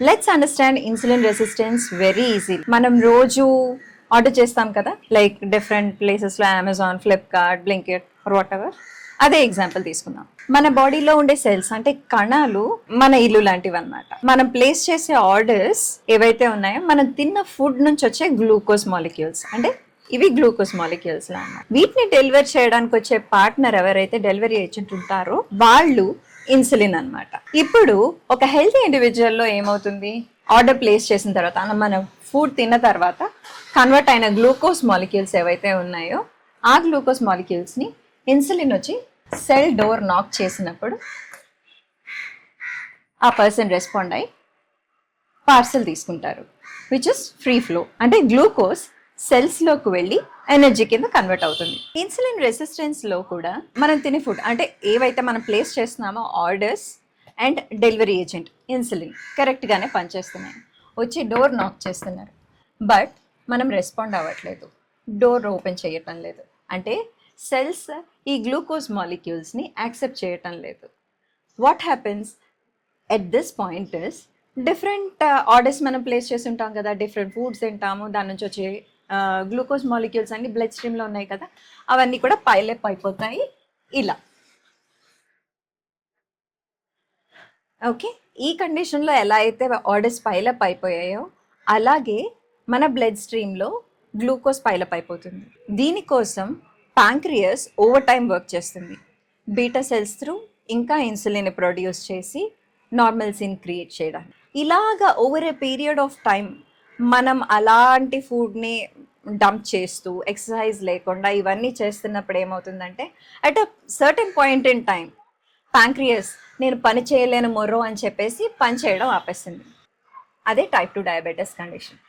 Let's understand insulin resistance very easy. మనం రోజు order చేస్తాం కదా, లైక్ డిఫరెంట్ ప్లేసెస్లో Amazon, Flipkart, Blinkit or whatever. అదే ఎగ్జాంపుల్ తీసుకుందాం. మన బాడీలో ఉండే సెల్స్ అంటే కణాలు మన ఇల్లు లాంటివి అనమాట. మనం ప్లేస్ చేసే ఆర్డర్స్ ఏవైతే ఉన్నాయో మనం తిన్న ఫుడ్ నుంచి వచ్చే గ్లూకోజ్ మాలిక్యూల్స్, అంటే ఇవి గ్లూకోజ్ మాలిక్యూల్స్ లా అన్నమాట. వీటిని డెలివర్ చేయడానికి వచ్చే పార్ట్నర్ ఎవరైతే డెలివరీ ఏజెంట్ ఉంటారో వాళ్ళు ఇన్సులిన్ అన్నమాట. ఇప్పుడు ఒక హెల్తీ ఇండివిజువల్లో ఏమవుతుంది, ఆర్డర్ ప్లేస్ చేసిన తర్వాత మనం ఫుడ్ తిన్న తర్వాత కన్వర్ట్ అయిన గ్లూకోజ్ మాలిక్యూల్స్ ఏవైతే ఉన్నాయో ఆ గ్లూకోజ్ మాలిక్యూల్స్ని ఇన్సులిన్ వచ్చి సెల్ డోర్ నాక్ చేసినప్పుడు ఆ పర్సన్ రెస్పాండ్ అయ్యి పార్సల్ తీసుకుంటారు, విచ్ ఇస్ ఫ్రీ ఫ్లో. అంటే గ్లూకోజ్ సెల్స్లోకి వెళ్ళి ఎనర్జీ కింద కన్వర్ట్ అవుతుంది. ఇన్సులిన్ రెసిస్టెన్స్లో కూడా మనం తినే ఫుడ్ అంటే ఏవైతే మనం ప్లేస్ చేస్తున్నామో orders and delivery agent insulin కరెక్ట్గానే పనిచేస్తున్నాయి, వచ్చి డోర్ నాక్ చేస్తున్నారు. బట్ మనం రెస్పాండ్ అవ్వట్లేదు, డోర్ ఓపెన్ చేయటం లేదు. అంటే సెల్స్ ఈ గ్లూకోజ్ మాలిక్యూల్స్ని యాక్సెప్ట్ చేయటం లేదు. What happens at this point is, different orders మనం ప్లేస్ చేసి ఉంటాం కదా, డిఫరెంట్ ఫుడ్స్ తింటాము, దాని నుంచి వచ్చే గ్లూకోజ్ మాలిక్యూల్స్ అన్ని బ్లడ్ స్ట్రీమ్లో ఉన్నాయి కదా, అవన్నీ కూడా పైలప్ అయిపోతాయి ఇలా. ఓకే, ఈ కండిషన్లో ఎలా అయితే ఆర్డర్స్ పైలప్ అయిపోయాయో అలాగే మన బ్లడ్ స్ట్రీమ్లో గ్లూకోజ్ పైలప్ అయిపోతుంది. దీనికోసం ప్యాంక్రియస్ ఓవర్ టైం వర్క్ చేస్తుంది. బీటా సెల్స్ త్రూ ఇంకా ఇన్సులిన్ ప్రొడ్యూస్ చేసి నార్మల్సీని క్రియేట్ చేయడానికి. ఇలాగా over a period of time మనం అలాంటి ఫుడ్ని డంప్ చేస్తూ ఎక్సర్సైజ్ లేకుండా ఇవన్నీ చేస్తున్నప్పుడు ఏమవుతుందంటే at a certain point in time pancreas నేను పని చేయలేను మొర్రో అని చెప్పేసి పని చేయడం ఆపేస్తుంది. అదే టైప్ 2 డయాబెటీస్ కండిషన్.